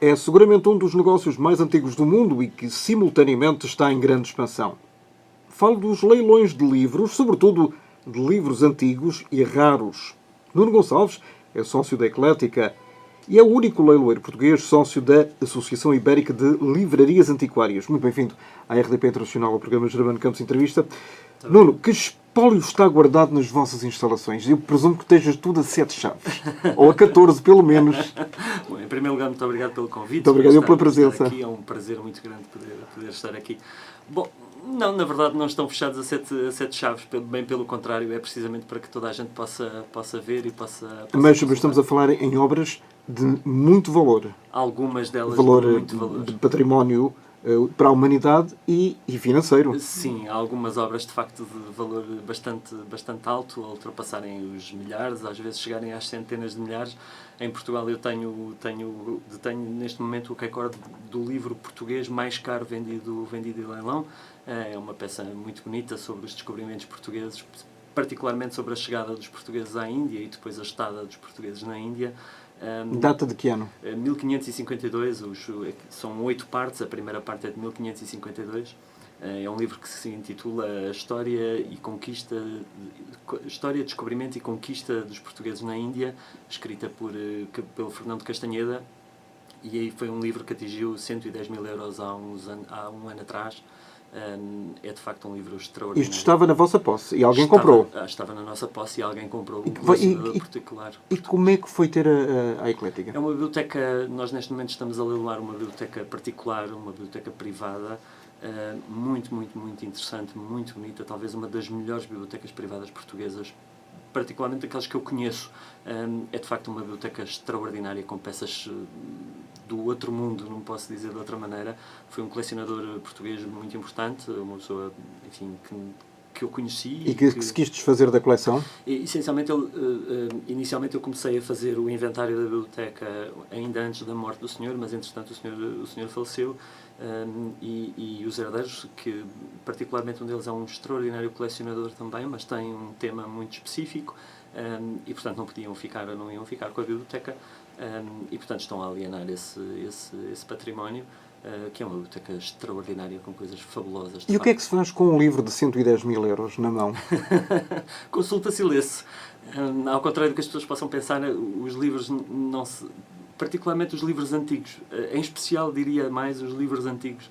é seguramente um dos negócios mais antigos do mundo e que, simultaneamente, está em grande expansão. Falo dos leilões de livros, sobretudo de livros antigos e raros. Nuno Gonçalves é sócio da Eclética e é o único leiloeiro português sócio da Associação Ibérica de Livrarias Antiquárias. Muito bem-vindo à RDP Internacional, ao programa Germano Campos Entrevista. Nuno, que espólio está guardado nas vossas instalações? Eu presumo que estejas tudo a 7 chaves. Ou a 14, pelo menos. Bom, em primeiro lugar, muito obrigado pelo convite. Muito obrigado eu pela presença. Aqui. É um prazer muito grande poder estar aqui. Bom, não, na verdade não estão fechados a sete chaves, bem pelo contrário, é precisamente para que toda a gente possa ver e possa Mas estamos a falar em obras de muito valor. Algumas delas valor, de muito valor. De património para a humanidade e financeiro. Sim, há algumas obras de facto de valor bastante alto, a ultrapassarem os milhares, às vezes chegarem às centenas de milhares. Em Portugal eu tenho neste momento o recorde do livro português mais caro vendido em leilão. É uma peça muito bonita sobre os descobrimentos portugueses, particularmente sobre a chegada dos portugueses à Índia e depois a estada dos portugueses na Índia. Data de que ano? 1552, são 8 partes, a primeira parte é de 1552. É um livro que se intitula História, Descobrimento e Conquista dos Portugueses na Índia, escrita pelo Fernando Castanheda, e aí foi um livro que atingiu 110 mil euros há um ano atrás. É de facto um livro extraordinário. Isto estava na vossa posse e alguém comprou? Estava na nossa posse e alguém comprou, um colecionador particular. E como é que foi ter a Eclética? É uma biblioteca, nós neste momento estamos a leiloar uma biblioteca particular, uma biblioteca privada, muito interessante, muito bonita, talvez uma das melhores bibliotecas privadas portuguesas, particularmente aquelas que eu conheço. É de facto uma biblioteca extraordinária, com peças do outro mundo, não posso dizer de outra maneira. Foi um colecionador português muito importante, uma pessoa, enfim, que eu conheci. E que se quis desfazer da coleção? Essencialmente, inicialmente eu comecei a fazer o inventário da biblioteca ainda antes da morte do senhor, mas entretanto o senhor faleceu, e os herdeiros, que particularmente um deles é um extraordinário colecionador também, mas tem um tema muito específico, e portanto não iam ficar com a biblioteca, e portanto estão a alienar esse património, que é uma biblioteca extraordinária, com coisas fabulosas. E o que é que se faz com um livro de 110 mil euros na mão? Consulta-se e lê-se. Ao contrário do que as pessoas possam pensar, os livros particularmente os livros antigos, em especial diria mais os livros antigos,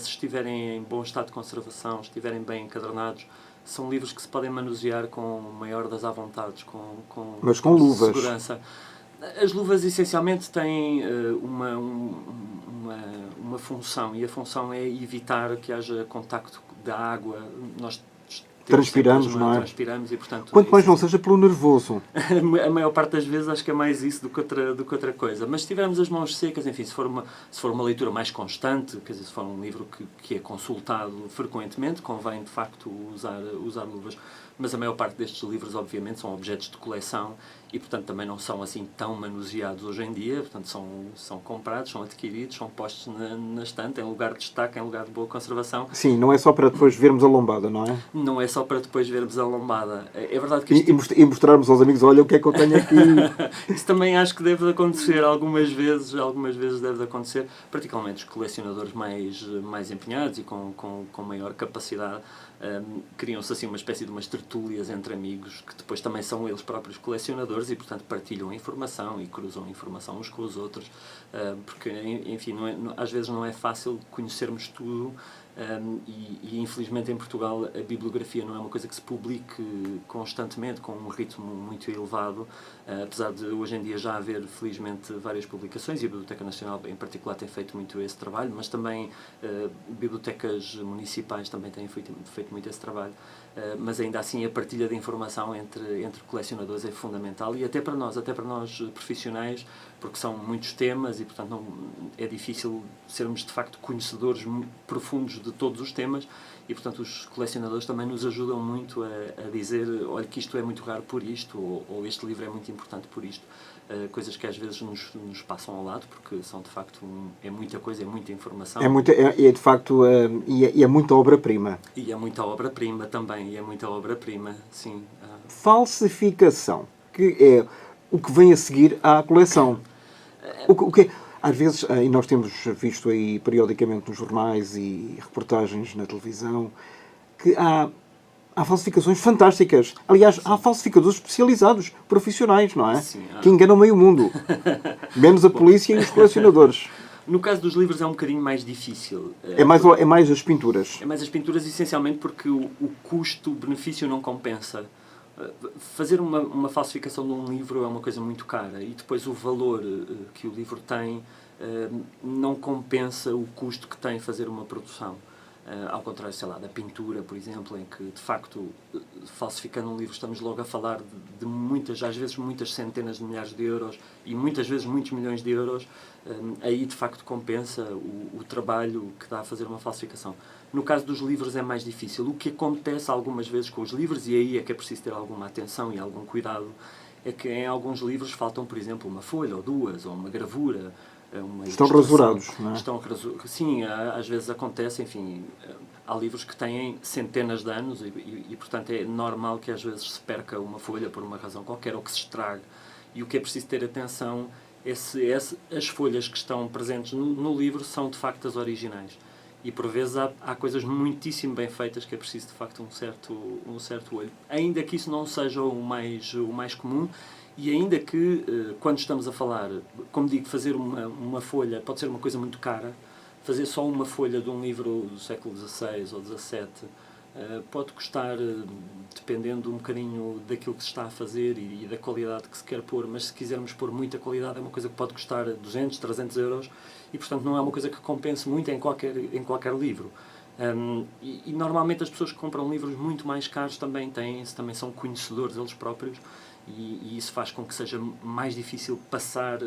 se estiverem em bom estado de conservação, estiverem bem encadernados, são livros que se podem manusear com o maior das à vontades, mas com luvas. Segurança. As luvas essencialmente têm uma função, e a função é evitar que haja contacto da água. Nós transpiramos, não é? Transpiramos e, portanto... Quanto mais não seja pelo nervoso. A maior parte das vezes acho que é mais isso do que outra coisa. Mas se tivermos as mãos secas, enfim, se for uma leitura mais constante, quer dizer, se for um livro que é consultado frequentemente, convém, de facto, usar luvas. Mas a maior parte destes livros, obviamente, são objetos de coleção e, portanto, também não são assim tão manuseados hoje em dia. Portanto, são comprados, são adquiridos, são postos na estante, em lugar de destaque, em lugar de boa conservação. Sim, não é só para depois vermos a lombada, não é? Não é só para depois vermos a lombada. É verdade que e mostrarmos aos amigos, olha o que é que eu tenho aqui. Isso também acho que deve acontecer algumas vezes deve acontecer, particularmente os colecionadores mais empenhados e com maior capacidade. Criam-se assim uma espécie de umas tertúlias entre amigos, que depois também são eles próprios colecionadores e, portanto, partilham a informação e cruzam a informação uns com os outros, porque, enfim, às vezes não é fácil conhecermos tudo. E infelizmente em Portugal a bibliografia não é uma coisa que se publique constantemente, com um ritmo muito elevado, apesar de hoje em dia já haver felizmente várias publicações, e a Biblioteca Nacional em particular tem feito muito esse trabalho, mas também bibliotecas municipais também têm feito muito esse trabalho. Mas ainda assim a partilha de informação entre colecionadores é fundamental, e até para nós profissionais, porque são muitos temas e, portanto, é difícil sermos de facto conhecedores profundos de todos os temas, e, portanto, os colecionadores também nos ajudam muito a dizer, olha, que isto é muito raro por isto, ou este livro é muito importante por isto. Coisas que às vezes nos passam ao lado, porque são de facto é muita coisa, é muita informação. É de facto é muita obra-prima. E é muita obra-prima também, sim. Falsificação, que é o que vem a seguir à coleção. Às vezes, e nós temos visto aí periodicamente nos jornais e reportagens na televisão, que há falsificações fantásticas. Aliás, há falsificadores especializados, profissionais, não é? Sim, que enganam meio mundo. Menos a polícia e os colecionadores. No caso dos livros é um bocadinho mais difícil. É mais as pinturas. É mais as pinturas, essencialmente porque o custo-benefício não compensa. Fazer uma falsificação de um livro é uma coisa muito cara e depois o valor que o livro tem não compensa o custo que tem fazer uma produção. Ao contrário, sei lá, da pintura, por exemplo, em que, de facto, falsificando um livro estamos logo a falar de muitas, às vezes muitas centenas de milhares de euros e muitas vezes muitos milhões de euros, aí, de facto, compensa o trabalho que dá a fazer uma falsificação. No caso dos livros é mais difícil. O que acontece algumas vezes com os livros, e aí é que é preciso ter alguma atenção e algum cuidado, é que em alguns livros faltam, por exemplo, uma folha ou duas, ou uma gravura, estão rasurados, não é? Sim, às vezes acontece, enfim, há livros que têm centenas de anos e, portanto, é normal que às vezes se perca uma folha por uma razão qualquer ou que se estrague. E o que é preciso ter atenção é se as folhas que estão presentes no livro são, de facto, as originais. E, por vezes, há coisas muitíssimo bem feitas que é preciso, de facto, um certo olho. Ainda que isso não seja o mais comum, e ainda que, quando estamos a falar, como digo, fazer uma folha pode ser uma coisa muito cara, fazer só uma folha de um livro do século XVI ou XVII pode custar, dependendo um bocadinho daquilo que se está a fazer e da qualidade que se quer pôr, mas se quisermos pôr muita qualidade é uma coisa que pode custar 200, 300 euros e, portanto, não é uma coisa que compense muito em qualquer livro. E normalmente as pessoas que compram livros muito mais caros também são conhecedores eles próprios e isso faz com que seja mais difícil passar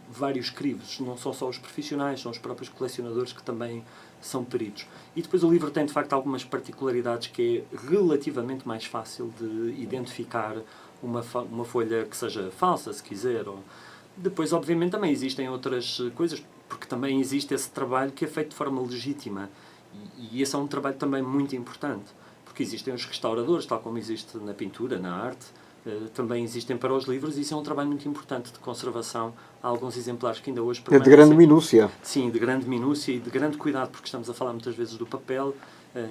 vários crivos, não são só os profissionais, são os próprios colecionadores que também são peritos. E depois o livro tem, de facto, algumas particularidades que é relativamente mais fácil de identificar uma folha que seja falsa, se quiser. Depois, obviamente, também existem outras coisas, porque também existe esse trabalho que é feito de forma legítima. E esse é um trabalho também muito importante, porque existem os restauradores, tal como existe na pintura, na arte, também existem para os livros, e isso é um trabalho muito importante de conservação. Há alguns exemplares que ainda hoje permanecem. É de grande minúcia. Sim, de grande minúcia e de grande cuidado, porque estamos a falar muitas vezes do papel,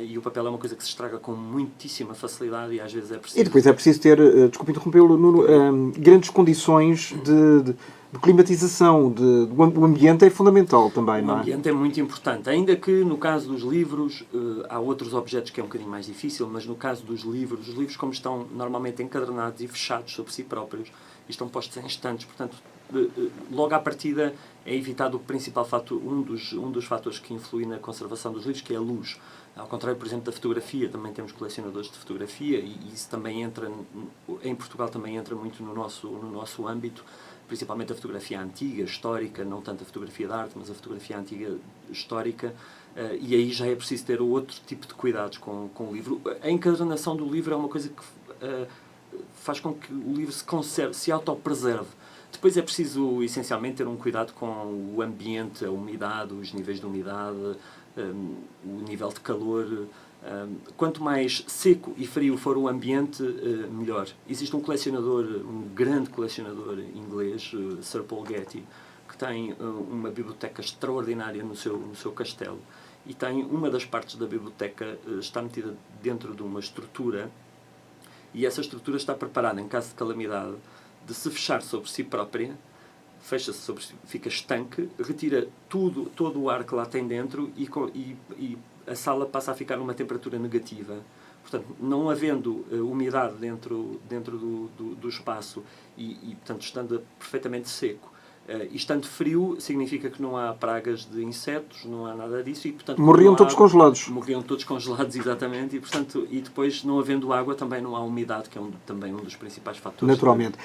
e o papel é uma coisa que se estraga com muitíssima facilidade e às vezes é preciso... E depois é preciso ter, desculpe interrompê-lo, Nuno, grandes condições de climatização, o ambiente é fundamental também, não é? O ambiente é muito importante, ainda que no caso dos livros, há outros objetos que é um bocadinho mais difícil, mas no caso dos livros, os livros como estão normalmente encadernados e fechados sobre si próprios, e estão postos em estantes, portanto, logo à partida é evitado o principal fator, um dos fatores que influem na conservação dos livros, que é a luz. Ao contrário, por exemplo, da fotografia, também temos colecionadores de fotografia e isso também entra, em Portugal também entra muito no nosso âmbito, principalmente a fotografia antiga, histórica, não tanto a fotografia de arte, mas a fotografia antiga histórica, e aí já é preciso ter outro tipo de cuidados com o livro. A encadernação do livro é uma coisa que faz com que o livro se conserve, se autopreserve. Depois é preciso, essencialmente, ter um cuidado com o ambiente, a umidade, os níveis de umidade, o nível de calor. Quanto mais seco e frio for o ambiente, melhor. Existe um grande colecionador inglês, Sir Paul Getty, que tem uma biblioteca extraordinária no seu castelo. E tem uma das partes da biblioteca está metida dentro de uma estrutura, e essa estrutura está preparada, em caso de calamidade, de se fechar sobre si própria, fecha-se sobre si, fica estanque, retira todo o ar que lá tem dentro e a sala passa a ficar numa temperatura negativa. Portanto, não havendo umidade dentro do espaço e, portanto, estando perfeitamente seco, e estando frio, significa que não há pragas de insetos, não há nada disso. E, portanto, morriam todos congelados. Morriam todos congelados, exatamente. E, portanto, e depois, não havendo água, também não há umidade, que é também um dos principais fatores. Naturalmente.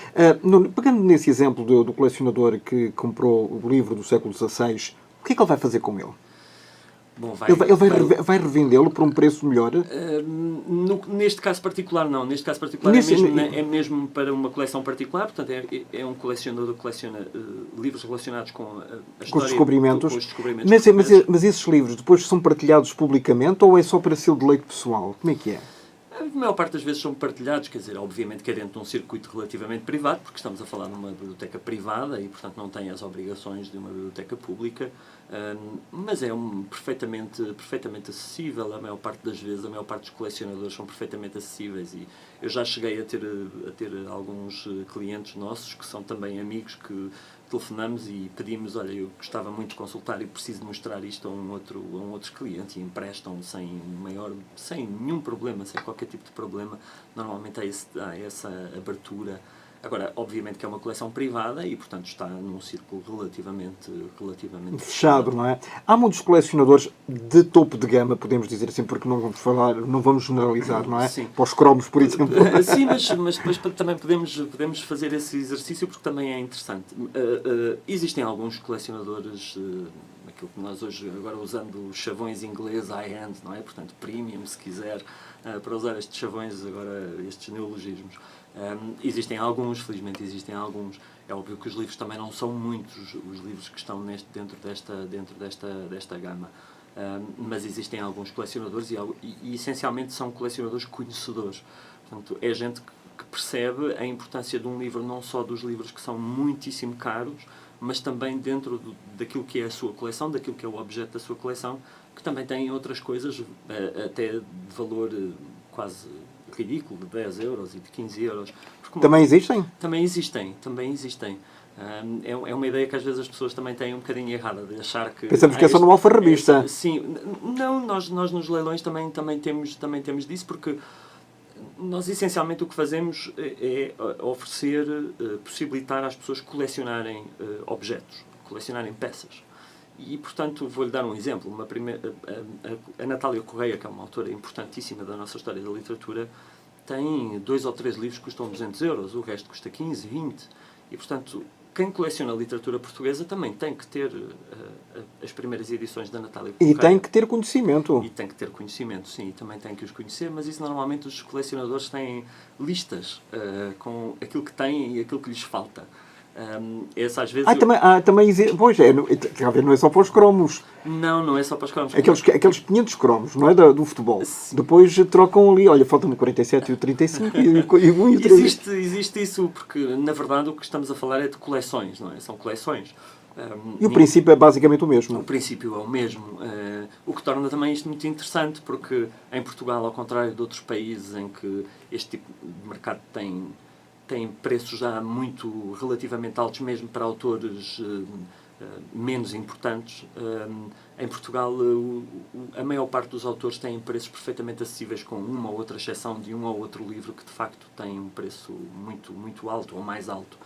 Pegando nesse exemplo do colecionador que comprou o livro do século XVI, o que é que ele vai fazer com ele? Bom, vai revendê-lo por um preço melhor? Neste caso particular, não. Neste caso particular é mesmo para uma coleção particular. Portanto, é um colecionador que coleciona livros relacionados com a história, com os descobrimentos. Com os descobrimentos mas esses livros depois são partilhados publicamente ou é só para seu deleite pessoal? Como é que é? A maior parte das vezes são partilhados, quer dizer, obviamente que é dentro de um circuito relativamente privado, porque estamos a falar numa biblioteca privada e, portanto, não tem as obrigações de uma biblioteca pública, mas é perfeitamente acessível. A maior parte das vezes, a maior parte dos colecionadores são perfeitamente acessíveis e eu já cheguei a ter alguns clientes nossos que são também amigos que telefonamos e pedimos, olha, eu gostava muito de consultar e preciso mostrar isto a um outro cliente e emprestam sem nenhum problema, sem qualquer tipo de problema. Normalmente há essa abertura. Agora, obviamente que é uma coleção privada e, portanto, está num círculo relativamente fechado, não é? Há muitos colecionadores de topo de gama, podemos dizer assim, porque não vamos generalizar, não é? Sim. Para os cromos, por exemplo. Sim, mas depois também podemos fazer esse exercício porque também é interessante. Existem alguns colecionadores, aquilo que nós hoje, agora usando chavões ingleses high-end, não é? Portanto, premium, se quiser, para usar estes chavões, agora estes neologismos. Existem alguns, felizmente existem alguns. É óbvio que os livros também não são muitos, os livros que estão dentro desta gama. Mas existem alguns colecionadores e essencialmente são colecionadores conhecedores. Portanto, é gente que percebe a importância de um livro, não só dos livros que são muitíssimo caros, mas também dentro daquilo que é a sua coleção, daquilo que é o objeto da sua coleção, que também tem outras coisas, até de valor quase ridículo, de 10 euros e de 15 euros. Também existem? Também existem. É uma ideia que às vezes as pessoas também têm um bocadinho errada, de achar que... Pensamos que é só numa alfarrabista. Sim, não, nós nos leilões também temos disso, porque nós essencialmente o que fazemos é oferecer, possibilitar às pessoas colecionarem objetos, colecionarem peças. E, portanto, vou-lhe dar um exemplo. A Natália Correia, que é uma autora importantíssima da nossa história da literatura, tem 2 ou 3 livros que custam 200 euros, o resto custa 15, 20. E, portanto, quem coleciona literatura portuguesa também tem que ter as primeiras edições da Natália Correia. E tem que ter conhecimento. E tem que ter conhecimento, sim, e também tem que os conhecer, mas isso normalmente os colecionadores têm listas com aquilo que têm e aquilo que lhes falta. Às vezes Pois é, não é só para os cromos. Não é só para os cromos. Aqueles 500 cromos, não é? Do futebol. Sim. Depois trocam ali, olha, falta-me o 47 e o 35 e o 1 e o 3. Existe isso, porque na verdade o que estamos a falar é de coleções, não é? São coleções. E o princípio é basicamente o mesmo. O princípio é o mesmo. O que torna também isto muito interessante, porque em Portugal, ao contrário de outros países em que este tipo de mercado tem preços já muito relativamente altos, mesmo para autores menos importantes. Em Portugal, a maior parte dos autores têm preços perfeitamente acessíveis, com uma ou outra exceção de um ou outro livro que, de facto, tem um preço muito, muito alto ou mais alto.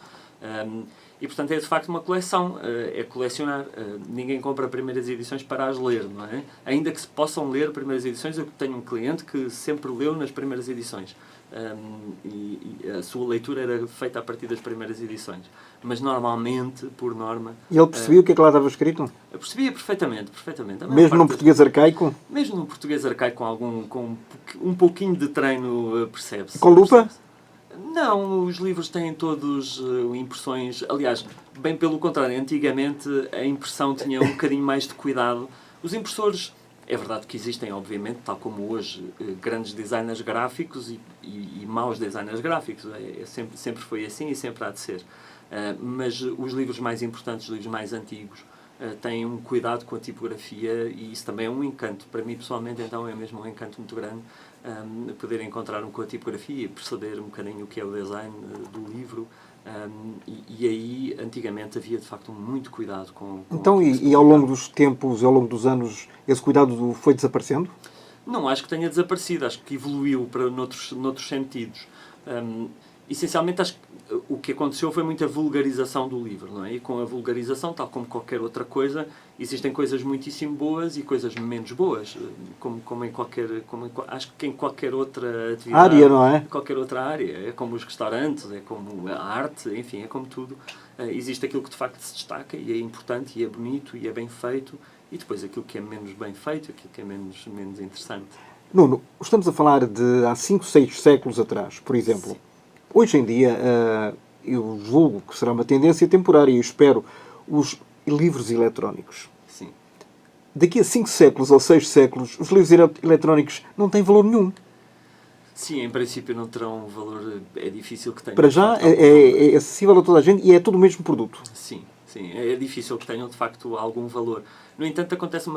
E, portanto, é de facto uma coleção, é colecionar. Ninguém compra primeiras edições para as ler, não é? Ainda que se possam ler primeiras edições, eu tenho um cliente que sempre leu nas primeiras edições. E a sua leitura era feita a partir das primeiras edições. Mas normalmente, por norma... E ele percebia o que é que lá estava escrito? Percebia perfeitamente. Mesmo num português arcaico? Mesmo num português arcaico, com um pouquinho de treino, percebe-se. Com lupa? Não, os livros têm todos impressões... Aliás, bem pelo contrário, antigamente a impressão tinha um bocadinho mais de cuidado. Os impressores... É verdade que existem, obviamente, tal como hoje, grandes designers gráficos e maus designers gráficos. Sempre foi assim e sempre há de ser. Mas os livros mais importantes, os livros mais antigos, têm um cuidado com a tipografia e isso também é um encanto. Para mim, pessoalmente, então, é mesmo um encanto muito grande poder encontrar-me com a tipografia e perceber um bocadinho o que é o design do livro. E aí, antigamente, havia de facto muito cuidado com então, e ao longo dos tempos, ao longo dos anos, esse cuidado foi desaparecendo? Não acho que tenha desaparecido, acho que evoluiu noutros sentidos. Essencialmente, acho que o que aconteceu foi muita vulgarização do livro, não é? E com a vulgarização, tal como qualquer outra coisa, existem coisas muitíssimo boas e coisas menos boas, acho que em qualquer outra atividade, área, não é? Qualquer outra área, é como os restaurantes, é como a arte, enfim, é como tudo. Existe aquilo que de facto se destaca e é importante e é bonito e é bem feito, e depois aquilo que é menos bem feito, aquilo que é menos interessante. Nuno, estamos a falar de há 5, 6 séculos atrás, por exemplo. Sim. Hoje em dia, eu julgo que será uma tendência temporária e espero os livros eletrónicos. Sim. Daqui a 5 séculos ou 6 séculos, os livros eletrónicos não têm valor nenhum. Sim, em princípio não terão um valor, é difícil que tenham. Para de já facto, algum valor. é acessível a toda a gente e é tudo o mesmo produto. Sim, sim, é difícil que tenham de facto algum valor. No entanto, acontece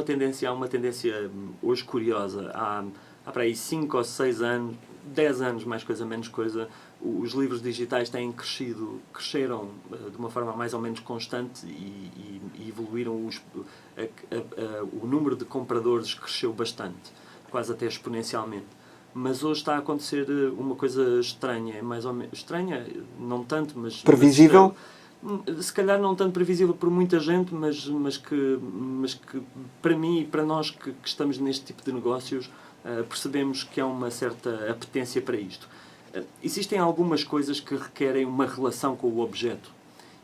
há uma tendência hoje curiosa. Há para aí 5 ou 6 anos, 10 anos, mais coisa, menos coisa, os livros digitais têm cresceram de uma forma mais ou menos constante e evoluíram. O número de compradores cresceu bastante, quase até exponencialmente. Mas hoje está a acontecer uma coisa estranha, mais ou menos estranha, não tanto, mas Previsível? se calhar não tanto previsível por muita gente, mas que para mim e para nós que estamos neste tipo de negócios percebemos que há uma certa apetência para isto. Existem algumas coisas que requerem uma relação com o objeto.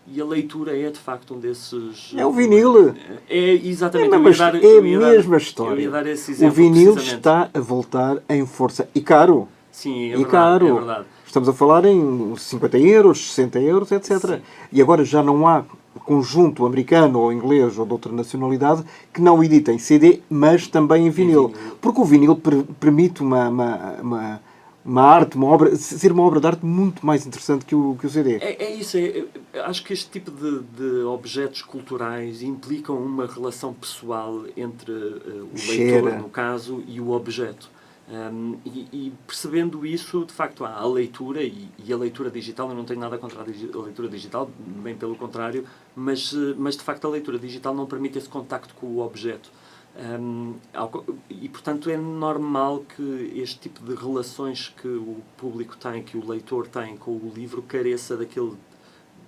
E a leitura é de facto um desses. É o vinil. É exatamente. É a mesma história. Eu ia dar esse O exemplo. vinil Precisamente. está a voltar em força. E caro. Sim, é E verdade. caro. É verdade. Estamos a falar em 50 euros, 60 euros, etc. Sim. E agora já não há conjunto americano ou inglês ou de outra nacionalidade que não edite em CD, mas também em vinil. Porque o vinil permite uma arte, uma obra, ser uma obra de arte muito mais interessante que o CD. É isso. Acho que este tipo de objetos culturais implicam uma relação pessoal entre o leitor, no caso, e o objeto. E percebendo isso, de facto, há a leitura e a leitura digital. Eu não tenho nada contra a leitura digital, bem pelo contrário, mas de facto a leitura digital não permite esse contacto com o objeto. E portanto é normal que este tipo de relações que o público tem, que o leitor tem com o livro, careça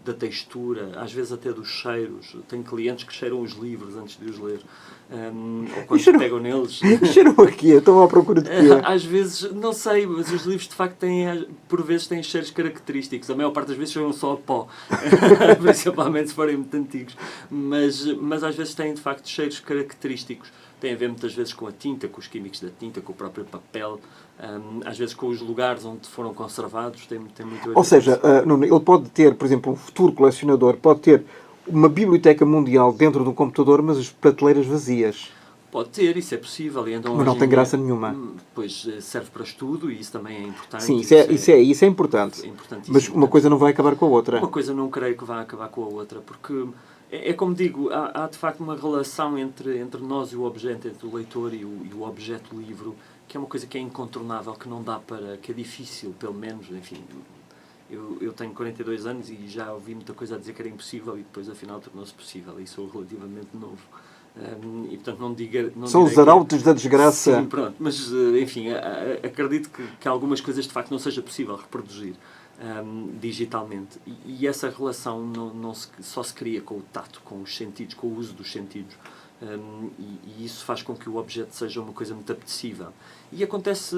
da textura, às vezes até dos cheiros. Tenho clientes que cheiram os livros antes de os ler. Ou quando pegam neles. Cheiram aqui, estão à procura de quê? Às vezes, não sei, mas os livros de facto por vezes têm cheiros característicos. A maior parte das vezes cheiram só a pó, principalmente se forem muito antigos. Mas às vezes têm de facto cheiros característicos. Tem a ver muitas vezes com a tinta, com os químicos da tinta, com o próprio papel, às vezes com os lugares onde foram conservados. Tem muito a ver. Ou seja, Nuno, ele pode ter, por exemplo, um futuro colecionador, pode ter uma biblioteca mundial dentro de um computador, mas as prateleiras vazias. Pode ter, isso é possível. E então, mas não tem graça nenhuma. Pois serve para estudo e isso também é importante. Sim, isso é importante. Mas uma coisa não vai acabar com a outra. Uma coisa não creio que vá acabar com a outra, porque é como digo, há de facto uma relação entre nós e o objeto, entre o leitor e o objeto livro, que é uma coisa que é incontornável, que não dá para, que é difícil, pelo menos, enfim. Eu tenho 42 anos e já ouvi muita coisa a dizer que era impossível e depois afinal tornou-se possível e sou relativamente novo. E portanto não diga... São os arautos da desgraça. Sim, pronto, mas enfim, acredito que algumas coisas de facto não seja possível reproduzir digitalmente. E essa relação só se cria com o tato, com os sentidos, com o uso dos sentidos. E isso faz com que o objeto seja uma coisa muito apetecível. E acontece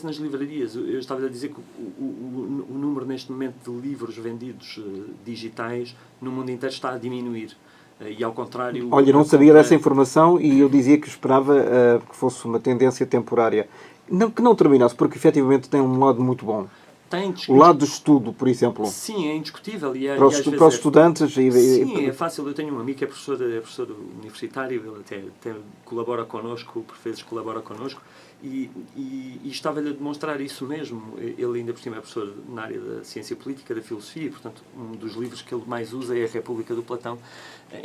nas livrarias. Eu estava a dizer que o número neste momento de livros vendidos digitais no mundo inteiro está a diminuir. E ao contrário... Olha, não sabia dessa informação e eu dizia que esperava que fosse uma tendência temporária. Que não terminasse, porque efetivamente tem um lado muito bom. O lado do estudo, por exemplo. Sim, é indiscutível. Para os estudantes... Sim, é fácil. Eu tenho um amigo que é professor universitário, ele até colabora connosco, por vezes colabora connosco, e estava-lhe a demonstrar isso mesmo. Ele ainda por cima é professor na área da ciência política, da filosofia, e, portanto, um dos livros que ele mais usa é a República do Platão.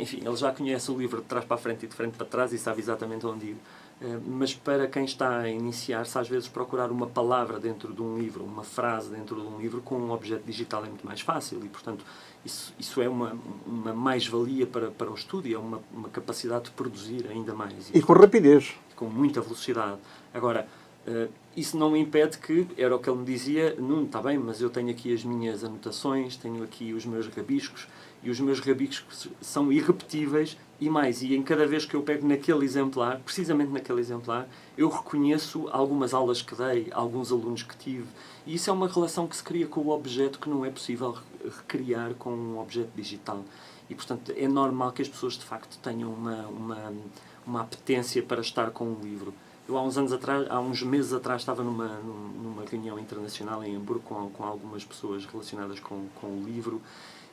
Enfim, ele já conhece o livro de trás para a frente e de frente para trás e sabe exatamente onde ir. Mas para quem está a iniciar-se, às vezes procurar uma palavra dentro de um livro, uma frase dentro de um livro, com um objeto digital é muito mais fácil e, portanto, isso é uma mais-valia para o estudo e é uma capacidade de produzir ainda mais. E com rapidez. Com muita velocidade. Agora, isso não me impede que, era o que ele me dizia, Nuno, está bem, mas eu tenho aqui as minhas anotações, tenho aqui os meus rabiscos, e os meus rabiscos são irrepetíveis e em cada vez que eu pego naquele exemplar, precisamente naquele exemplar, eu reconheço algumas aulas que dei, alguns alunos que tive, e isso é uma relação que se cria com o objeto que não é possível recriar com um objeto digital. E, portanto, é normal que as pessoas, de facto, tenham uma apetência para estar com um livro. Eu, há uns meses atrás, estava numa reunião internacional em Hamburgo com algumas pessoas relacionadas com o livro,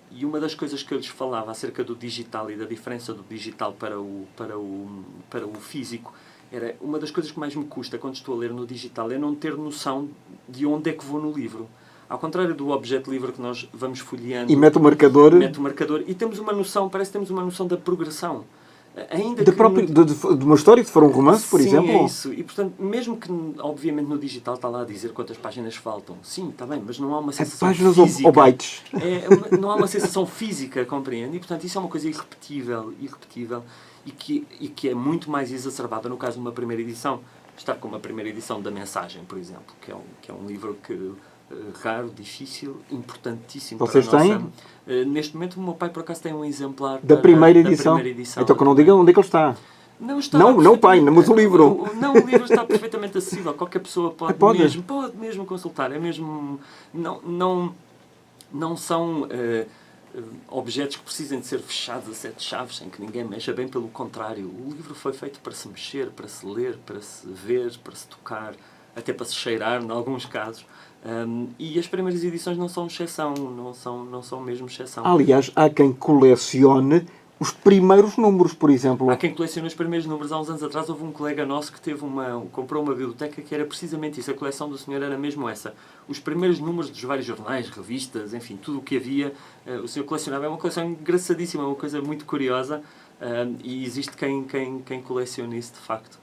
e uma das coisas que eu lhes falava acerca do digital e da diferença do digital para o físico era uma das coisas que mais me custa quando estou a ler no digital é não ter noção de onde é que vou no livro. Ao contrário do objeto livre que nós vamos folheando... E mete o marcador... E temos uma noção, parece que temos uma noção da progressão. Ainda de uma história, se for um romance, por exemplo? Sim, é isso. E, portanto, mesmo que, obviamente, no digital está lá a dizer quantas páginas faltam. Sim, está bem, mas não há uma sensação páginas física. ou bytes? Não há uma sensação física, compreende? E, portanto, isso é uma coisa irrepetível e que é muito mais exacerbada no caso de uma primeira edição. Estar com uma primeira edição da Mensagem, por exemplo, que é um livro que... raro, difícil, importantíssimo. Vocês para a têm? nossa... Neste momento o meu pai por acaso tem um exemplar da primeira edição. Então que não diga onde é que ele está. Não está. Não o pai, mas o livro. Não, o livro está perfeitamente acessível. Qualquer pessoa pode mesmo consultar. É mesmo... Não são objetos que precisem de ser fechados a 7 chaves, sem que ninguém mexa. Bem pelo contrário. O livro foi feito para se mexer, para se ler, para se ver, para se tocar, até para se cheirar, em alguns casos. E as primeiras edições não são exceção, não são mesmo exceção. Aliás, há quem colecione os primeiros números, por exemplo. Há quem colecione os primeiros números. Há uns anos atrás houve um colega nosso que comprou uma biblioteca que era precisamente isso. A coleção do senhor era mesmo essa. Os primeiros números dos vários jornais, revistas, enfim, tudo o que havia, o senhor colecionava. É uma coleção engraçadíssima, uma coisa muito curiosa. E existe quem colecione isso, de facto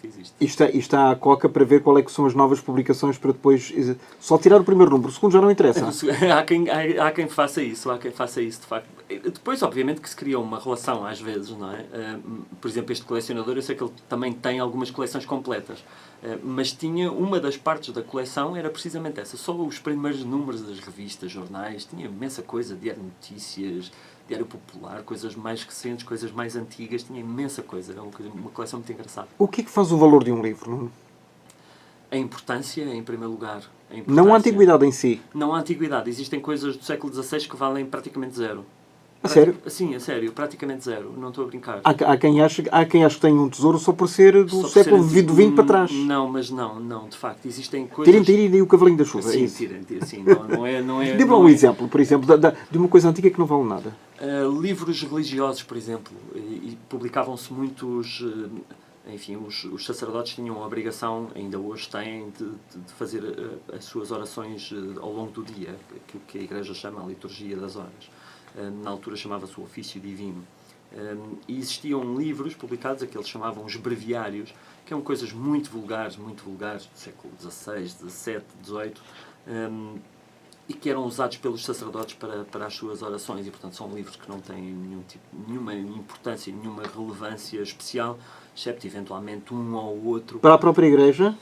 existe. E está à coca para ver qual é que são as novas publicações para depois só tirar o primeiro número, o segundo já não interessa. Há quem faça isso, de facto. Depois, obviamente, que se cria uma relação às vezes, não é? Por exemplo, este colecionador, eu sei que ele também tem algumas coleções completas, mas tinha uma das partes da coleção, era precisamente essa, só os primeiros números das revistas, jornais, tinha imensa coisa, Diário de Notícias, Diário Popular, coisas mais recentes, coisas mais antigas, tinha imensa coisa, era uma coleção muito engraçada. O que é que faz o valor de um livro? A importância, em primeiro lugar. Não a antiguidade em si? Não a antiguidade. Existem coisas do século XVI que valem praticamente zero. A sério? Sim, a sério, praticamente zero. Não estou a brincar. Há quem ache que tem um tesouro só por ser do século XX para trás. Não, mas não, de facto. Existem coisas... Tirem e o Cavalinho da Chuva. Sim, sim, não é... Dê-me um exemplo, por exemplo, de uma coisa antiga que não vale nada. Livros religiosos, por exemplo, e publicavam-se muitos... Enfim, os sacerdotes tinham a obrigação, ainda hoje têm, de fazer as suas orações ao longo do dia, aquilo que a Igreja chama a liturgia das horas. Na altura chamava-se o ofício divino. E existiam livros publicados, aqueles chamavam os breviários, que eram coisas muito vulgares, do século XVI, XVII, XVIII, e que eram usados pelos sacerdotes para as suas orações, e portanto são livros que não têm nenhuma importância, nenhuma relevância especial, excepto eventualmente um ou outro. Para a própria Igreja?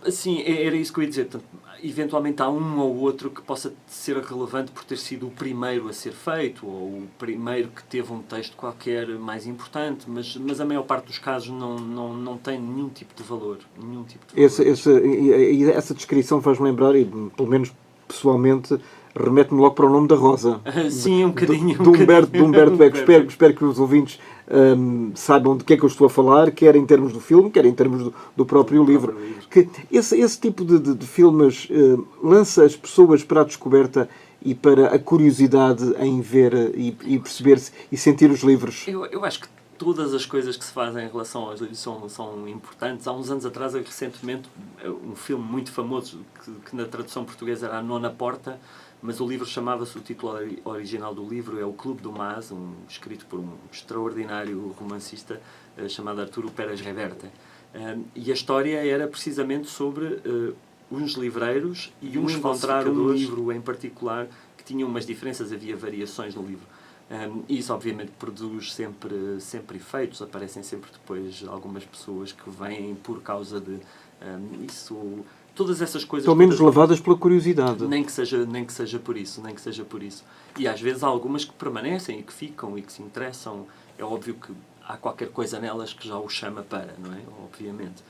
Sim, era isso que eu ia dizer. Portanto, eventualmente há um ou outro que possa ser relevante por ter sido o primeiro a ser feito, ou o primeiro que teve um texto qualquer mais importante, mas a maior parte dos casos não tem nenhum tipo de valor. Essa descrição faz-me lembrar, e pelo menos pessoalmente, remete-me logo para o nome da Rosa. Sim, um bocadinho. De Humberto Eco. Espero que os ouvintes saibam de que é que eu estou a falar, quer em termos do filme, quer em termos do próprio livro. Que esse tipo de filmes lança as pessoas para a descoberta e para a curiosidade em ver e perceber-se e sentir os livros. Eu acho que todas as coisas que se fazem em relação aos livros são importantes. Há uns anos atrás, recentemente, um filme muito famoso que na tradução portuguesa era A Nona Porta, mas o livro chamava-se, o título original do livro é O Clube do Mas, escrito por um extraordinário romancista chamado Arturo Pérez Reverte. E a história era precisamente sobre uns livreiros e uns encontraram um livro em particular que tinha umas diferenças, havia variações no livro. Isso obviamente produz sempre efeitos, aparecem sempre depois algumas pessoas que vêm por causa de isso, todas essas coisas... Pelo menos levadas pela curiosidade. Nem que seja por isso. E às vezes há algumas que permanecem e que ficam e que se interessam. É óbvio que há qualquer coisa nelas que já o chama para, não é? Obviamente.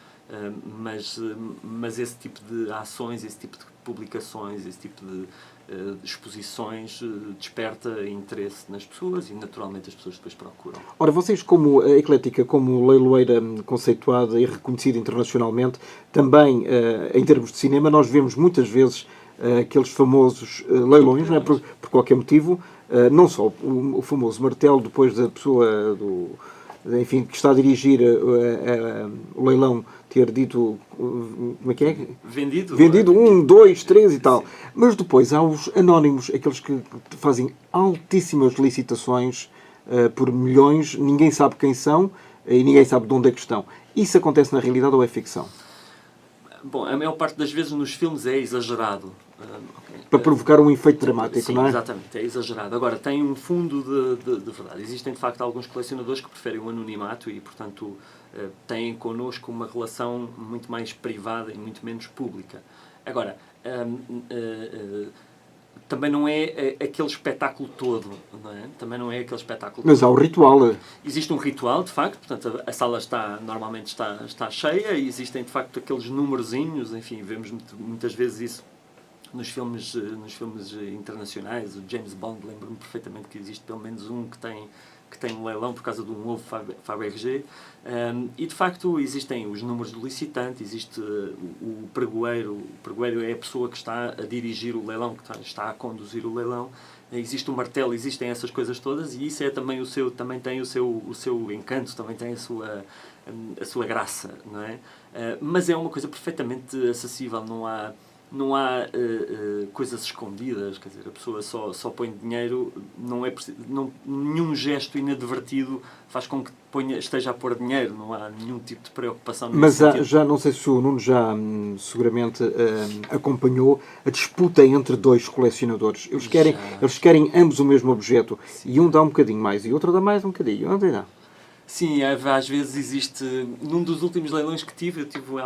Mas esse tipo de ações, esse tipo de publicações, esse tipo de exposições desperta interesse nas pessoas e naturalmente as pessoas depois procuram. Ora, vocês como a Eclética, como leiloeira conceituada e reconhecida internacionalmente, também em termos de cinema, nós vemos muitas vezes aqueles famosos leilões, não é? Por qualquer motivo, não só o famoso martelo depois da pessoa enfim, que está a dirigir o leilão, ter dito, como é que é? Vendido 1, 2, 3 e tal. Sim. Mas depois há os anónimos, aqueles que fazem altíssimas licitações por milhões, ninguém sabe quem são e ninguém sabe de onde é que estão. Isso acontece na realidade ou é ficção? Bom, a maior parte das vezes nos filmes é exagerado. Para provocar um efeito dramático, sim, não é? Exatamente, é exagerado. Agora, tem um fundo de verdade. Existem, de facto, alguns colecionadores que preferem o anonimato e, portanto, têm connosco uma relação muito mais privada e muito menos pública. Agora, também não é aquele espetáculo todo, não é? Também não é aquele espetáculo Mas todo. há o ritual. Existe um ritual, de facto, portanto, a sala normalmente está cheia, e existem, de facto, aqueles numerozinhos, enfim, vemos muitas vezes isso nos filmes internacionais. O James Bond, lembro-me perfeitamente que existe pelo menos um que tem um leilão por causa de um novo Fabergé. E, de facto, existem os números do licitante, existe o pregoeiro. O pregoeiro é a pessoa que está a dirigir o leilão, que está a conduzir o leilão. Existe o martelo, existem essas coisas todas, e isso é também também tem o seu encanto, também tem a sua graça, não é? Mas é uma coisa perfeitamente acessível, não há coisas escondidas, quer dizer, a pessoa só põe dinheiro, nenhum gesto inadvertido faz com que esteja a pôr dinheiro, não há nenhum tipo de preocupação nesse Mas sentido. já não sei se o Nuno já seguramente acompanhou a disputa entre dois colecionadores. Eles querem ambos o mesmo objeto. Sim. E um dá um bocadinho mais e o outro dá mais um bocadinho. Onde dá? Sim, às vezes existe. Num dos últimos leilões que tive, eu tive o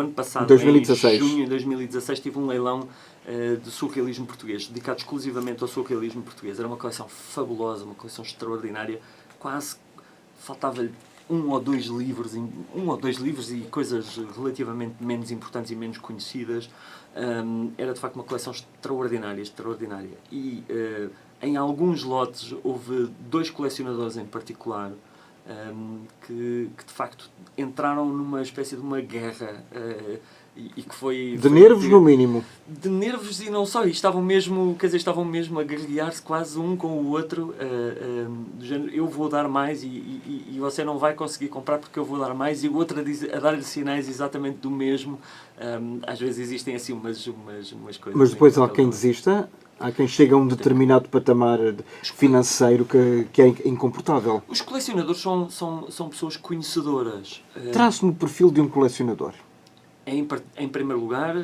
ano passado, 2016. em junho de 2016, tive um leilão de surrealismo português, dedicado exclusivamente ao surrealismo português. Era uma coleção fabulosa, uma coleção extraordinária. Quase faltava-lhe um ou dois livros e coisas relativamente menos importantes e menos conhecidas. Era de facto uma coleção extraordinária. E em alguns lotes houve dois colecionadores em particular que de facto entraram numa espécie de uma guerra e que foi... De nervos, no mínimo. De nervos, e não só. E estavam mesmo a guerrear-se quase um com o outro, do género, eu vou dar mais e você não vai conseguir comprar porque eu vou dar mais, e o outro a dar-lhe sinais exatamente do mesmo. Às vezes existem assim umas coisas... Mas depois há quem desista. Há quem chega a um determinado patamar financeiro que é incomportável. Os colecionadores são pessoas conhecedoras. Trace-me o perfil de um colecionador. Em primeiro lugar,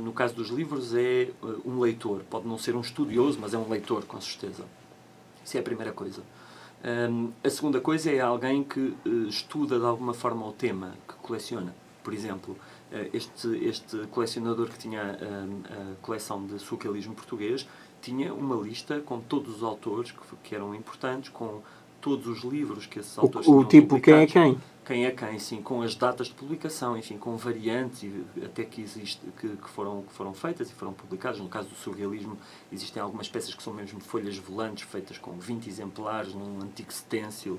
no caso dos livros, é um leitor. Pode não ser um estudioso, mas é um leitor, com certeza. Isso é a primeira coisa. A segunda coisa é alguém que estuda de alguma forma o tema que coleciona. Por exemplo, este colecionador que tinha a coleção de surrealismo português tinha uma lista com todos os autores que eram importantes, com todos os livros que esses autores tinham tipo publicados. Quem é quem? Quem é quem, sim, com as datas de publicação, enfim, com variantes até que foram feitas e foram publicadas. No caso do surrealismo, existem algumas peças que são mesmo folhas volantes, feitas com 20 exemplares, num antigo stencil.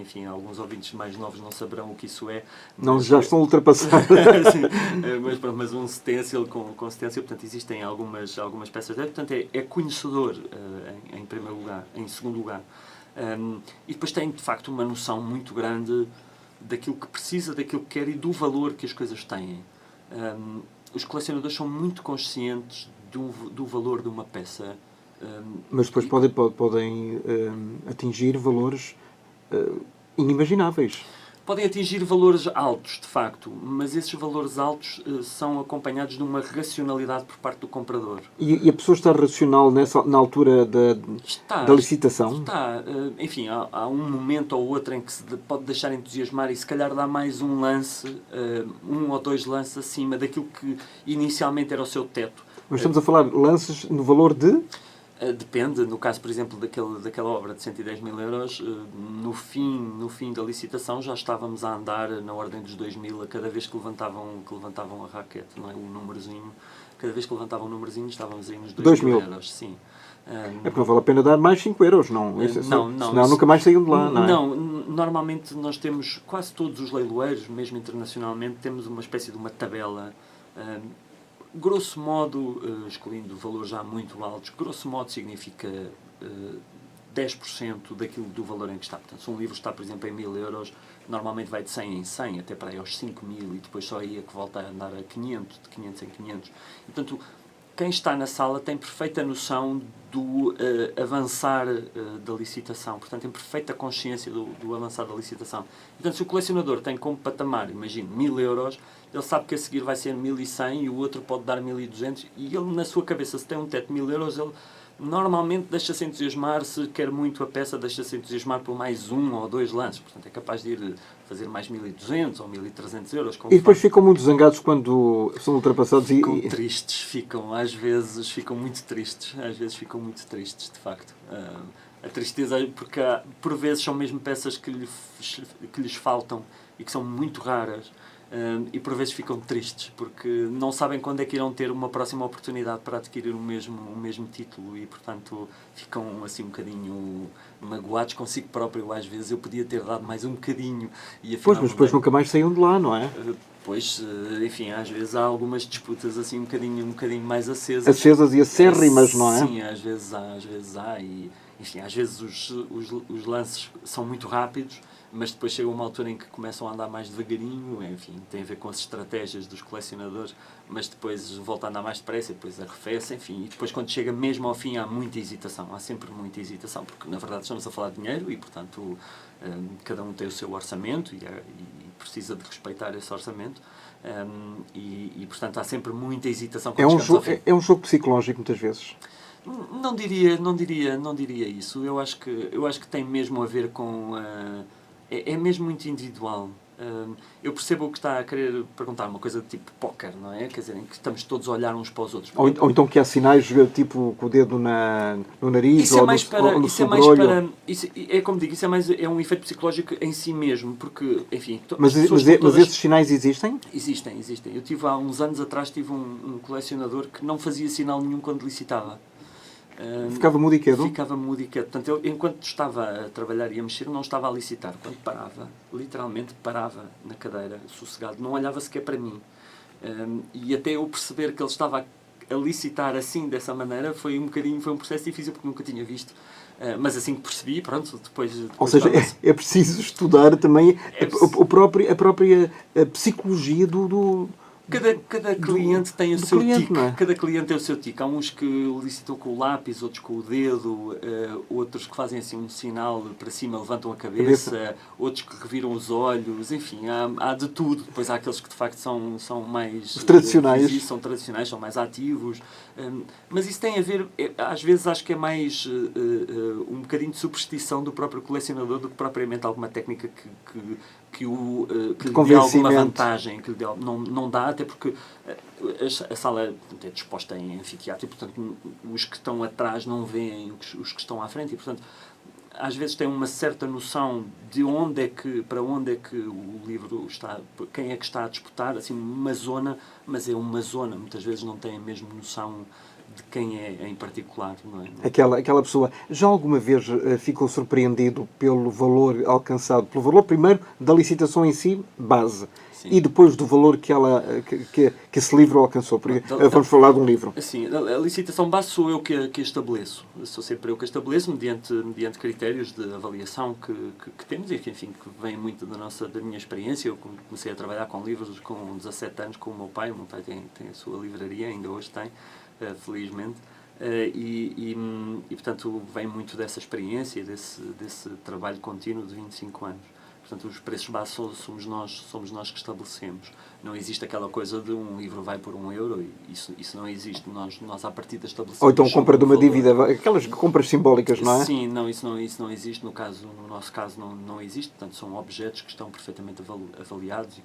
Enfim, alguns ouvintes mais novos não saberão o que isso é. Não, já estão ultrapassados. mas um stencil com stencil, portanto, existem algumas peças dele. Portanto, é conhecedor, em primeiro lugar. Em segundo lugar. E depois tem, de facto, uma noção muito grande daquilo que precisa, daquilo que quer e do valor que as coisas têm. Os colecionadores são muito conscientes do valor de uma peça. Mas depois podem atingir valores inimagináveis. Podem atingir valores altos, de facto, mas esses valores altos são acompanhados de uma racionalidade por parte do comprador. E a pessoa está racional na altura da licitação? Está. Enfim, há um momento ou outro em que se pode deixar entusiasmar e se calhar dá mais um lance, um ou dois lances acima daquilo que inicialmente era o seu teto. Mas estamos a falar de lances no valor de... Depende. No caso, por exemplo, daquela obra de 110 mil euros, no fim da licitação já estávamos a andar na ordem dos 2.000 a cada vez que levantavam a raquete, não é? O númerozinho. Cada vez que levantavam o númerozinho estávamos aí nos 2.000 euros. Sim. É porque não vale a pena dar mais 5 euros, não? Não. Senão nunca mais saíam de lá, não é? Não, normalmente nós temos, quase todos os leiloeiros, mesmo internacionalmente, temos uma espécie de uma tabela. Grosso modo, excluindo valores já muito altos, grosso modo significa 10% daquilo do valor em que está. Portanto, se um livro está, por exemplo, em 1000 euros, normalmente vai de 100 em 100, até para aí aos 5000, e depois só aí é que volta a andar a 500, de 500 em 500. E, portanto, quem está na sala tem perfeita noção do avançar da licitação, portanto, tem perfeita consciência do avançar da licitação. Portanto, se o colecionador tem como patamar, imagino, 1000 euros, ele sabe que a seguir vai ser 1100 e o outro pode dar 1200, e ele, na sua cabeça, se tem um teto de 1000 euros, ele normalmente deixa-se entusiasmar, se quer muito a peça, deixa-se entusiasmar por mais 1 ou 2 lances. Portanto, é capaz de ir fazer mais 1200 ou 1300 euros. E depois ficam muito zangados quando são ultrapassados ficam tristes, às vezes ficam muito tristes, de facto. A tristeza, porque por vezes são mesmo peças que lhes faltam e que são muito raras. E por vezes ficam tristes porque não sabem quando é que irão ter uma próxima oportunidade para adquirir o mesmo título, e portanto ficam assim um bocadinho magoados consigo próprio. Às vezes eu podia ter dado mais um bocadinho e afinal, pois, mas depois nunca mais saíam de lá, não é? Pois, enfim, às vezes há algumas disputas assim um bocadinho mais acesas. Acesas e acérrimas, não é? Sim, às vezes há e, enfim, às vezes os lances são muito rápidos, mas depois chega uma altura em que começam a andar mais devagarinho, enfim, tem a ver com as estratégias dos colecionadores, mas depois volta a andar mais depressa e depois arrefece, enfim, e depois quando chega mesmo ao fim há muita hesitação, há sempre muita hesitação, porque na verdade estamos a falar de dinheiro e, portanto, cada um tem o seu orçamento e precisa de respeitar esse orçamento, e portanto há sempre muita hesitação quando chegamos ao fim. É um jogo psicológico, muitas vezes. Não diria isso. Eu acho que tem mesmo a ver com... É mesmo muito individual. Eu percebo o que está a querer perguntar, uma coisa de tipo póquer, não é? Quer dizer, em que estamos todos a olhar uns para os outros. Ou então que há sinais tipo com o dedo no nariz ou no sobrolho. É como digo, é um efeito psicológico em si mesmo, porque, enfim... Mas esses sinais existem? Existem. Eu tive há uns anos atrás, um colecionador que não fazia sinal nenhum quando licitava. Ficava mudo e quedo? Ficava mudo e quedo. Portanto, eu, enquanto estava a trabalhar e a mexer, não estava a licitar. Quando parava, literalmente parava na cadeira, sossegado, não olhava sequer para mim. E até eu perceber que ele estava a licitar assim, dessa maneira, foi um processo difícil, porque nunca tinha visto. Mas assim que percebi, pronto, depois ou seja, é preciso estudar também a própria psicologia do Cada cliente tem o seu tique. É? Cada cliente tem o seu tique. Há uns que licitam com o lápis, outros com o dedo, outros que fazem assim um sinal para cima, levantam a cabeça, outros que reviram os olhos, enfim, há de tudo. Depois há aqueles que de facto são mais tradicionais. São mais ativos. Mas isso tem a ver, às vezes acho que é mais um bocadinho de superstição do próprio colecionador do que propriamente alguma técnica que lhe dê alguma vantagem, que lhe dê, não dá, até porque a sala é disposta em anfiteatro e, portanto, os que estão atrás não veem os que estão à frente e, portanto, às vezes tem uma certa noção de para onde é que o livro está, quem é que está a disputar, assim, uma zona, mas é uma zona, muitas vezes não tem a mesma noção de quem é em particular, não é? Aquela pessoa já alguma vez ficou surpreendido pelo valor alcançado, pelo valor primeiro da licitação em si, base, sim, e depois do valor que esse livro alcançou? Porque vamos falar de um livro. Sim, a licitação base sou eu que estabeleço. Sou sempre eu que estabeleço, mediante critérios de avaliação que temos e que, enfim, que vem muito da minha experiência. Eu comecei a trabalhar com livros com 17 anos com o meu pai. O meu pai tem a sua livraria, ainda hoje tem. Felizmente, portanto vem muito dessa experiência, desse trabalho contínuo de 25 anos. Portanto, os preços base somos nós que estabelecemos. Não existe aquela coisa de um livro vai por €1, e isso não existe. Nós à partida estabelecemos. Ou então compra de uma dívida, aquelas compras simbólicas, não é? Sim, isso não existe. No nosso caso não existe. Portanto, são objetos que estão perfeitamente avaliados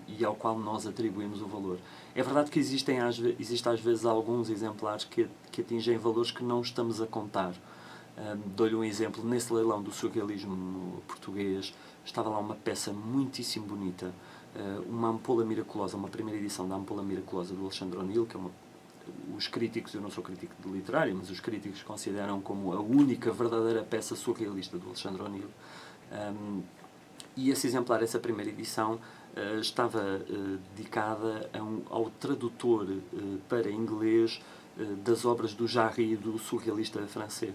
e ao qual nós atribuímos o valor. É verdade que existem às vezes alguns exemplares que atingem valores que não estamos a contar. Dou-lhe um exemplo. Nesse leilão do surrealismo português, estava lá uma peça muitíssimo bonita, uma ampola miraculosa, uma primeira edição da ampola miraculosa do Alexandre O'Neill, que é os críticos, eu não sou crítico de literário, mas os críticos consideram como a única verdadeira peça surrealista do Alexandre O'Neill. E esse exemplar, essa primeira edição, estava dedicada ao tradutor para inglês das obras do Jarry, do surrealista francês.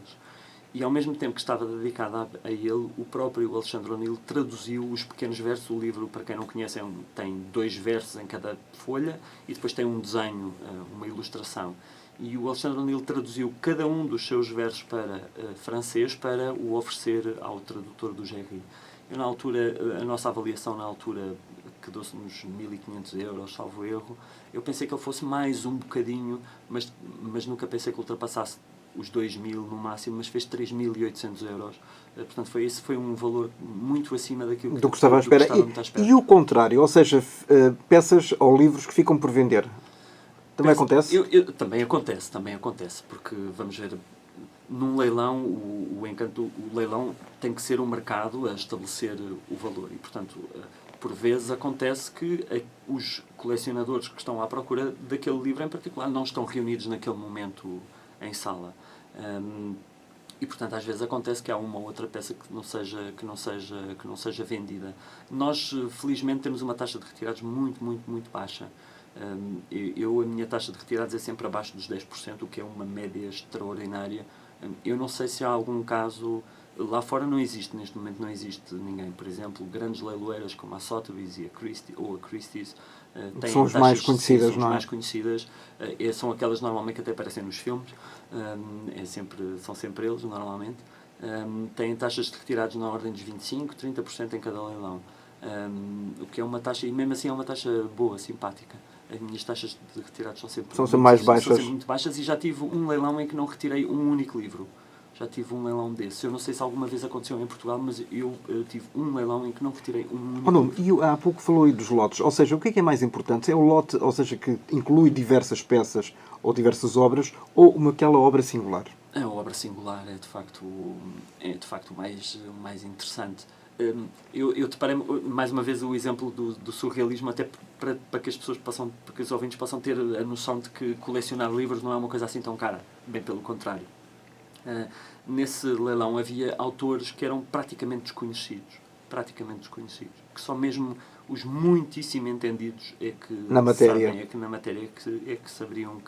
E ao mesmo tempo que estava dedicado a ele, o próprio Alexandre O'Neill traduziu os pequenos versos. O livro, para quem não conhece, tem 2 versos em cada folha e depois tem um desenho, uma ilustração. E o Alexandre O'Neill traduziu cada um dos seus versos para francês para o oferecer ao tradutor do Géry. Eu, na altura, a nossa avaliação na altura, que deu-se uns 1.500 euros, salvo erro, eu pensei que ele fosse mais um bocadinho, mas nunca pensei que ultrapassasse os 2.000 no máximo, mas fez 3.800 euros. Portanto, esse foi um valor muito acima daquilo do que estava à espera. E o contrário, ou seja, peças ou livros que ficam por vender. Também acontece? Também acontece, porque, vamos ver, num leilão, o encanto, o leilão tem que ser um mercado a estabelecer o valor e, portanto, por vezes acontece que os colecionadores que estão à procura daquele livro em particular não estão reunidos naquele momento em sala. E, portanto, às vezes acontece que há uma ou outra peça que não seja vendida. Nós, felizmente, temos uma taxa de retirados muito, muito, muito baixa. A minha taxa de retirados é sempre abaixo dos 10%, o que é uma média extraordinária. Eu não sei se há algum caso... Lá fora não existe, neste momento não existe ninguém. Por exemplo, grandes leiloeiras como a Sotheby's e a Christie's têm são as mais conhecidas, não é? As mais conhecidas. São aquelas normalmente que até aparecem nos filmes. São sempre eles, normalmente. Têm taxas de retirados na ordem dos 25%, 30% em cada leilão. O que é uma taxa, e mesmo assim é uma taxa boa, simpática. As minhas taxas de retirados são sempre mais baixas. São sempre muito baixas, e já tive um leilão em que não retirei um único livro. Já tive um leilão desse. Eu não sei se alguma vez aconteceu em Portugal, mas eu tive um leilão em que não retirei um único livro. E há pouco falou aí dos lotes. Ou seja, o que é mais importante? É o lote, ou seja, que inclui diversas peças ou diversas obras, ou aquela obra singular? A obra singular é de facto o mais interessante. Eu deparei mais uma vez o exemplo do surrealismo, até para que as pessoas para que os ouvintes possam ter a noção de que colecionar livros não é uma coisa assim tão cara, bem pelo contrário. Nesse leilão havia autores que eram praticamente desconhecidos, que só mesmo os muitíssimo entendidos é que na matéria é que saberiam de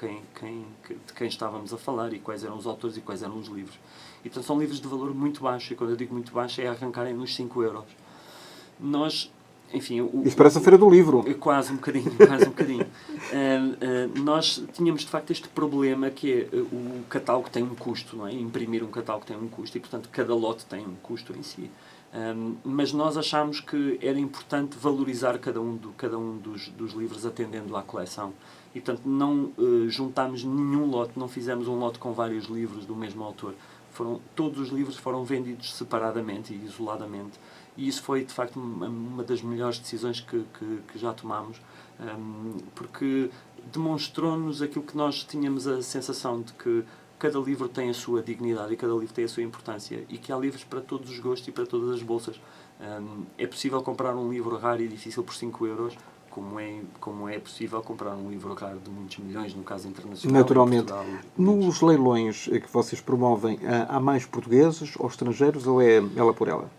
quem estávamos a falar e quais eram os autores e quais eram os livros. Então são livros de valor muito baixo, e quando eu digo muito baixo é arrancarem nos 5 euros. Nós, enfim... Isso parece a Feira do Livro. Quase um bocadinho. Nós tínhamos, de facto, este problema que é o catálogo tem um custo, não é? Imprimir um catálogo tem um custo e, portanto, cada lote tem um custo em si. Mas nós achámos que era importante valorizar cada um dos livros atendendo à coleção. E, portanto, não juntámos nenhum lote, não fizemos um lote com vários livros do mesmo autor. Todos os livros foram vendidos separadamente e isoladamente. E isso foi, de facto, uma das melhores decisões que já tomámos, porque demonstrou-nos aquilo que nós tínhamos a sensação de que cada livro tem a sua dignidade e cada livro tem a sua importância e que há livros para todos os gostos e para todas as bolsas. É possível comprar um livro raro e difícil por 5 euros, como é possível comprar um livro raro de muitos milhões, no caso internacional. Naturalmente. Nos leilões que vocês promovem, há mais portugueses ou estrangeiros, ou é ela por ela?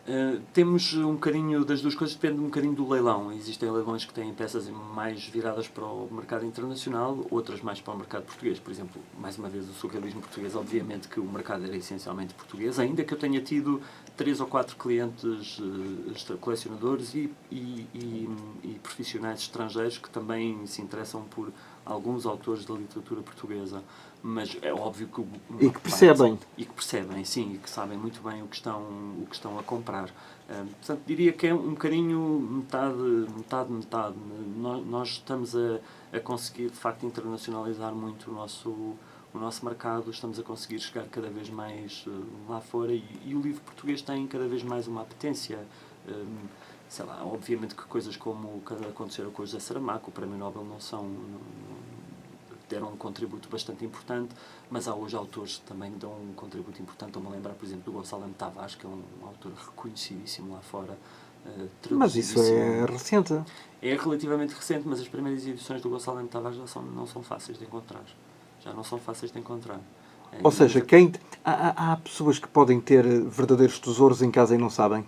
Temos um bocadinho das duas coisas, depende um bocadinho do leilão. Existem leilões que têm peças mais viradas para o mercado internacional, outras mais para o mercado português. Por exemplo, mais uma vez, o surrealismo português, obviamente que o mercado era essencialmente português, ainda que eu tenha tido 3 ou 4 clientes colecionadores e profissionais estrangeiros que também se interessam por alguns autores da literatura portuguesa, mas é óbvio que que percebem, sim, e que sabem muito bem o que estão a comprar. Portanto, diria que é um bocadinho metade. Nós estamos a conseguir, de facto, internacionalizar muito o nosso mercado, estamos a conseguir chegar cada vez mais lá fora e o livro português tem cada vez mais uma apetência. Sei lá, obviamente que coisas como o que aconteceram com o José Saramago, o Prémio Nobel, deram um contributo bastante importante, mas há hoje autores que também dão um contributo importante. Estou-me a lembrar, por exemplo, do Gonçalo M. Tavares, que é um autor reconhecidíssimo lá fora. Mas isso é recente? É relativamente recente, mas as primeiras edições do Gonçalo M. Tavares não são fáceis de encontrar. Já não são fáceis de encontrar. Ou seja, há pessoas que podem ter verdadeiros tesouros em casa e não sabem?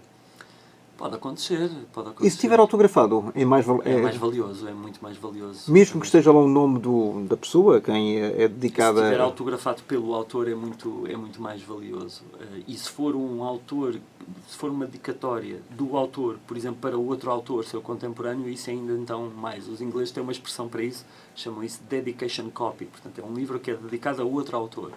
Pode acontecer, pode E acontecer. se estiver autografado, é mais, É mais valioso, é muito mais valioso. mesmo que esteja lá o nome da pessoa, quem é Se dedicada... estiver autografado pelo autor é muito mais valioso. E se for um autor, se for uma dedicatória do autor, por exemplo, para outro autor, seu contemporâneo, isso é ainda então mais. Os ingleses têm uma expressão para isso, chamam isso dedication copy. Portanto, é um livro que é dedicado a outro autor.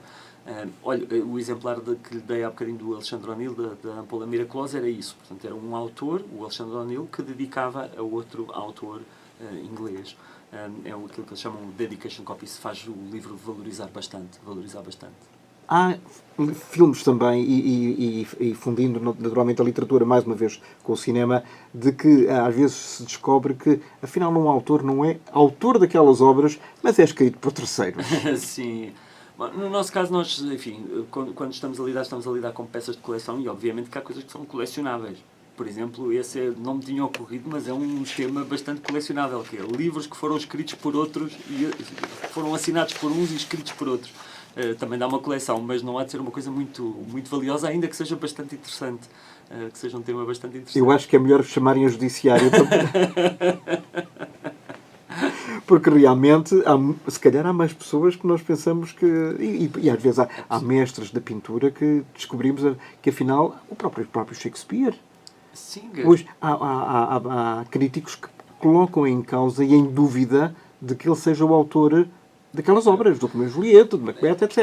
Olha, o exemplar que lhe dei há bocadinho do Alexandre O'Neill, da Ampola Miraculosa, era isso. Portanto, era um autor, o Alexandre O'Neill, que dedicava a outro autor inglês. É aquilo que eles chamam de dedication copy. Isso faz o livro valorizar bastante. Há filmes também, e fundindo naturalmente a literatura, mais uma vez, com o cinema, de que às vezes se descobre que, afinal, um autor não é autor daquelas obras, mas é escrito por terceiros. Sim. Bom, no nosso caso, nós, enfim, quando estamos a lidar com peças de coleção, e obviamente que há coisas que são colecionáveis. Por exemplo, esse não me tinha ocorrido, mas é um tema bastante colecionável, que é livros que foram escritos por outros, e foram assinados por uns e escritos por outros. Também dá uma coleção, mas não há de ser uma coisa muito valiosa, ainda que seja bastante interessante. Que seja um tema bastante interessante. Eu acho que é melhor chamarem a judiciário porque realmente, se calhar há mais pessoas que nós pensamos que... E às vezes há mestres da pintura que descobrimos que afinal o próprio Shakespeare. Sim. Hoje há críticos que colocam em causa e em dúvida de que ele seja o autor daquelas obras, do Romeu e Julieta, de Macbeth, etc.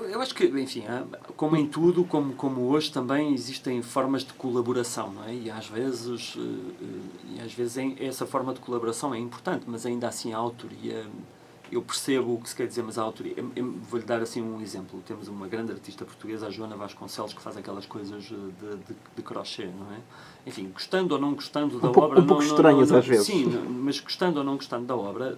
Eu acho que, enfim, como em tudo, como hoje também existem formas de colaboração, não é? E às vezes essa forma de colaboração é importante, mas ainda assim a autoria, eu percebo o que se quer dizer, mas a autoria, vou-lhe dar assim um exemplo. Temos uma grande artista portuguesa, a Joana Vasconcelos, que faz aquelas coisas de crochê, não é? Enfim, gostando ou não gostando da obra... Um pouco estranhas às vezes. Sim, mas gostando ou não gostando da obra...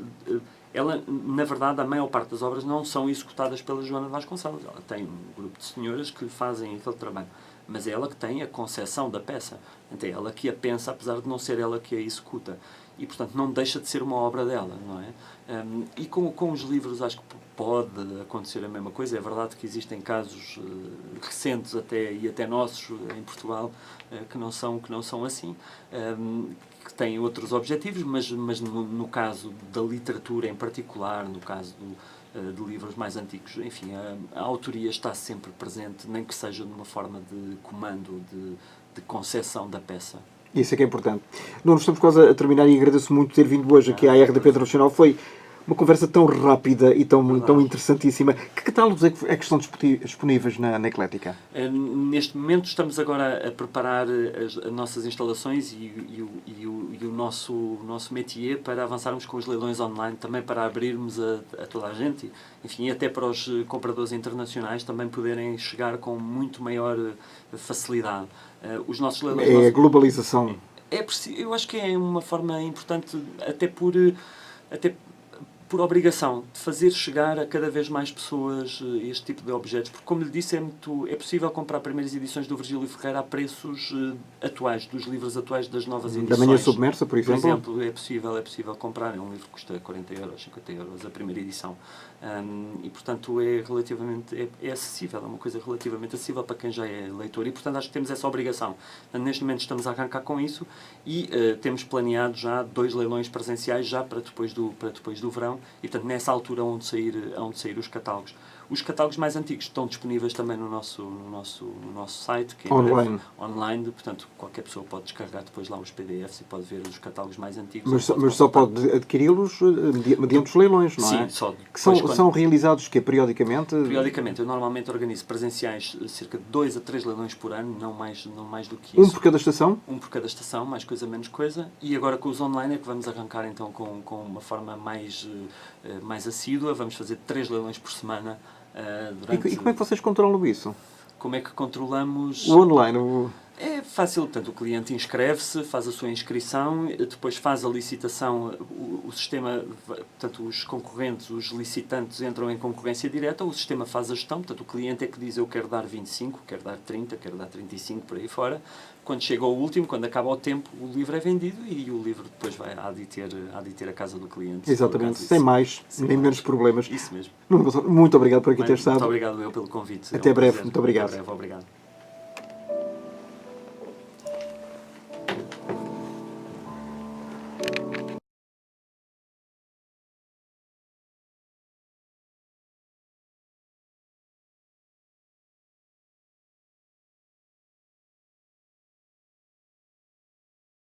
Ela, na verdade, a maior parte das obras não são executadas pela Joana Vasconcelos. Ela tem um grupo de senhoras que fazem aquele trabalho. Mas é ela que tem a concepção da peça. Então é ela que a pensa, apesar de não ser ela que a executa. E, portanto, não deixa de ser uma obra dela, não é? E com os livros acho que pode acontecer a mesma coisa. É verdade que existem casos recentes e até nossos em Portugal que não são assim, que têm outros objetivos, mas no caso da literatura em particular, no caso de livros mais antigos, enfim, a autoria está sempre presente, nem que seja numa forma de comando, de concepção da peça. Isso é que é importante. Nuno, estamos quase a terminar e agradeço muito ter vindo hoje aqui à RDP Internacional. Foi uma conversa tão rápida e tão interessantíssima. Que catálogos é que estão disponíveis na Eclética? Neste momento estamos agora a preparar as nossas instalações e o nosso métier para avançarmos com os leilões online, também para abrirmos a toda a gente, enfim, até para os compradores internacionais também poderem chegar com muito maior facilidade. Os nossos leilões... É a globalização. Eu acho que é uma forma importante, até por obrigação, de fazer chegar a cada vez mais pessoas este tipo de objetos, porque, como lhe disse, é possível comprar primeiras edições do Virgílio Ferreira a preços atuais, dos livros atuais das novas edições. Da Manhã Submersa, por exemplo? Por exemplo, é possível comprar, é um livro que custa 40 euros, 50 euros a primeira edição. E, portanto, é acessível, é uma coisa relativamente acessível para quem já é leitor, e, portanto, acho que temos essa obrigação. Neste momento estamos a arrancar com isso e temos planeado já 2 leilões presenciais já para depois do verão, e, portanto, nessa altura onde sair os catálogos. Os catálogos mais antigos estão disponíveis também no nosso site, que é online, portanto, qualquer pessoa pode descarregar depois lá os PDFs e pode ver os catálogos mais antigos. Mas só pode adquiri-los mediante os leilões, não é? Sim, só. Que são realizados periodicamente? Periodicamente. Eu normalmente organizo presenciais cerca de 2 a 3 leilões por ano, não mais do que isso. Um por cada estação? Um por cada estação, mais coisa, menos coisa. E agora com os online é que vamos arrancar então com uma forma mais assídua. Vamos fazer 3 leilões por semana. E como é que vocês controlam isso? Como é que controlamos? O online? É fácil, portanto, o cliente inscreve-se, faz a sua inscrição, depois faz a licitação, o sistema, portanto, os concorrentes, os licitantes entram em concorrência direta, o sistema faz a gestão, portanto, o cliente é que diz eu quero dar 25, quero dar 30, quero dar 35, por aí fora. Quando chega ao último, quando acaba o tempo, o livro é vendido e o livro depois há de ter a casa do cliente. Exatamente, sem mais, nem menos problemas. Isso mesmo. Muito obrigado por aqui ter estado. Muito obrigado eu pelo convite. Até breve, muito obrigado. Até breve, obrigado.